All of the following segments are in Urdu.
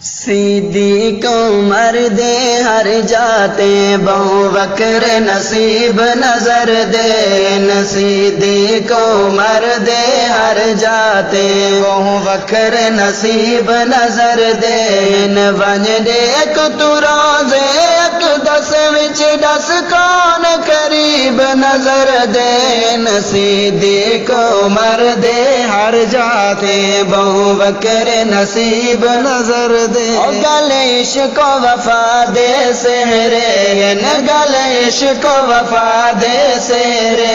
صدیق عمر دے ہر جاتے بہو بکر نصیب نظر دین صدیق عمر دے ہر جاتے بہو بکر نصیب نظر دین ون دیکھ تو روزے ایک دس وچ دس کون قریب نظر دین صدیق عمر دے ہر جاتے بہو بکر نصیب نظر دے گل عشق و وفا دے سہرے گل عشق و وفا دے سہرے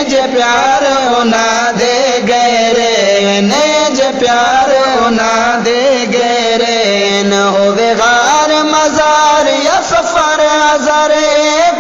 جے پیار ہونا دے گہرے جے پیار ہونا دے گہرے ہوے غار مزار یا سفر ہزار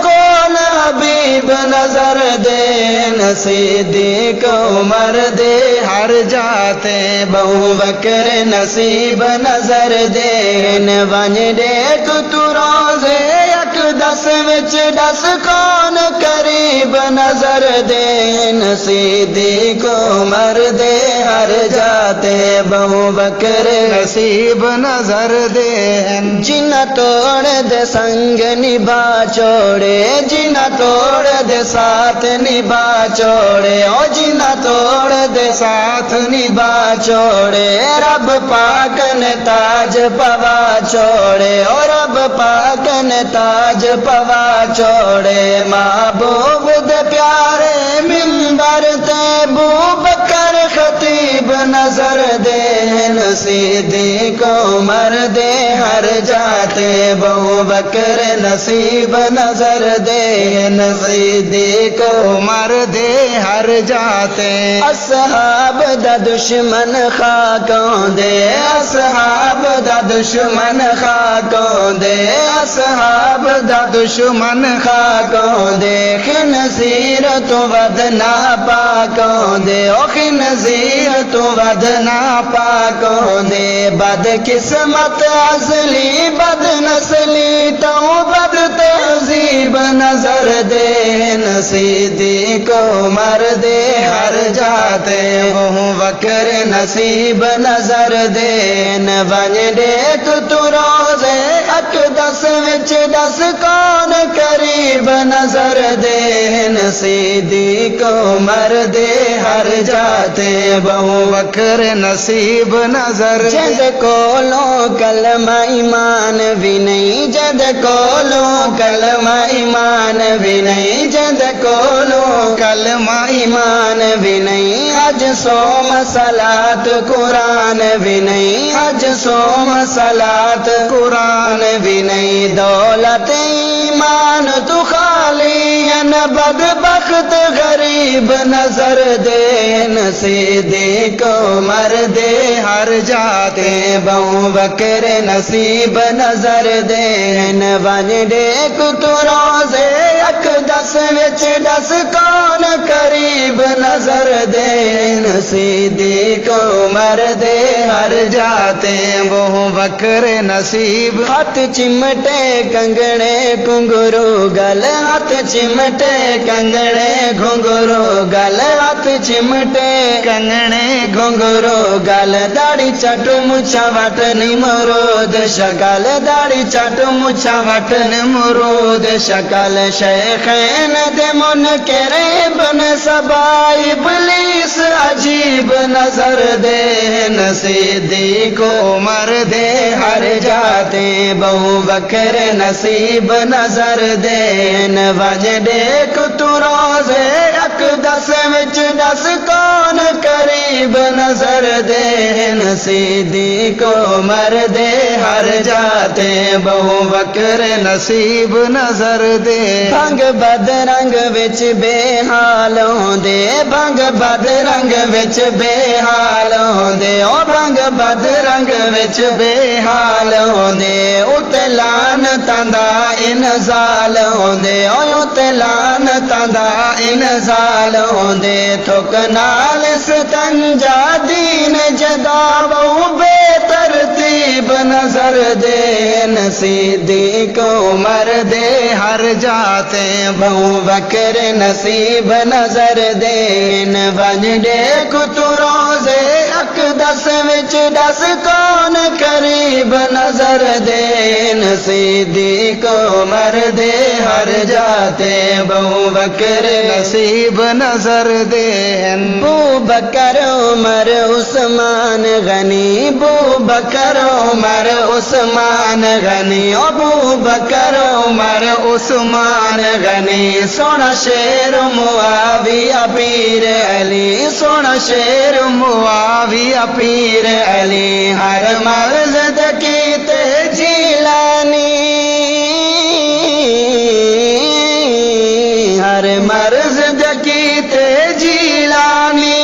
کون حبیب نظر دین صدیق عمر دے ہر جاتے بہو بکر نصیب نظر دین ون دیکھ تو روزے یک دس وچ دس کون قریب نظر دین صدیق عمر دے ہر جاتے بہو بکر نصیب نظر دین جنہ توڑ دے سنگ نبھا چھوڑے جنہ توڑ دے ساتھ نبھا چھوڑے او جنہ توڑ دے ساتھ نبھا چھوڑے رب پاک نے تاج پوا چھوڑے اور رب پاک نے تاج پوا چھوڑے محبوب دے پیارے منبر تے بو بکر خطیب نظر دین صدیق عمر دے ہر جاتے بہو بکر نصیب نظر دین صدیق عمر دے ہر جاتے اصحاب دا دشمن خاکوں دے اصحاب دا دشمن خاکوں دے اصحاب دا دشمن خاکوں دے خنزیر تو ود نا پاکوں دے او خنزیر تو ود نا پاکوں دے بد قسمت اصلی بد نسلی تو بد تہذیب نظر دین صدیق عمر دے ہر جاتے بہو بکر نصیب نظر دین ون دیکھ تو روزے اک دس وچ دس کون قریب نظر دین صدیق عمر دے ہر جاتے بہو بکر نصیب نظر جد کولوں کلمہ ایمان بھی نہیں جد کولوں کلمہ ایمان بھی نہیں جد کولوں کلمہ ایمان بھی نہیں حج صوم صلاۃ قرآن بھی نہیں حج صوم صلاۃ قرآن بھی نہیں دولت ایمان تو خالی نہ بدبخت غریب نظر دین صدیق عمر دے ہر جاتے بہو بکر نصیب نظر دین ون دیکھ تو روزے یک دس وچ دس کون قریب نظر دین صدیق عمر دے ہر جاتے بہو بکر نصیب ہاتھ چمٹے کنگڑے گھنگرو گل ہاتھ چمٹے کنگڑے گھنگرو گل ہاتھ چمٹے کنگڑے گھنگرو گل داڑھی چٹ مچھا وٹ نمرود شکل داڑھی چٹ مچھا وٹ نمرود شکل شیخین دے منکر بن سبا ابلیس عجیب نظر دین صدیق عمر دے ہر جاتے بہو بکر نصیب نظر دین ون دیکھ تو روزے یک دس وچ دس کون قریب نظر دین صدیق عمر دے ہر جاتے بہو بکر نصیب نظر دے بھنگ بد رنگ وچ بے حالوں دے بھنگ بد رنگ وچ بے حالوں دے او بھنگ بد رنگ وچ بے حالوں دے اتے لعنتاں دا انزال ہوندے او اتے لعنتاں دا انزال ہوندے تھک نال ستنجا دین جدا وہ بے ترتیب نظر دین صدیق عمر دے ہر جاتے بہو بکر نصیب نظر دین ون دیکھ تو روزے اک دس وچ دس کون قریب نظر دین صدیق عمر دے ہر جاتے ابو بکر نصیب نظر دین ابو بکر عمر عثمان غنی ابو بکر عمر عثمان غنی ابو بکر عمر عثمان غنی سونا شیر معاویہ پیر علی سونا شیر معاویہ پیر علی ہر مرض کیتے جیلانی ہر مرض کیتے جیلانی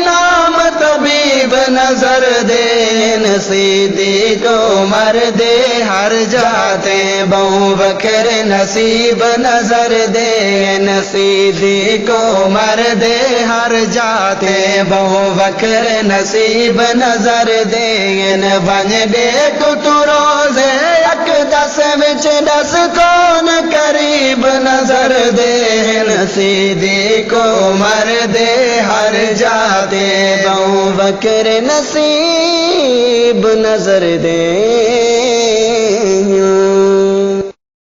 نام طبیب نظر دین صدیق عمر دے ہر جاتے ابو بکر نصیب نظر دین صدیق عمر دے ہر جاتے ابو بکر نصیب نظر دین بن دے تو روزے یک دس وچ دس کون قریب نظر دین صدیق عمر دے ہر جاتے ابو بکر نصیب نظر دین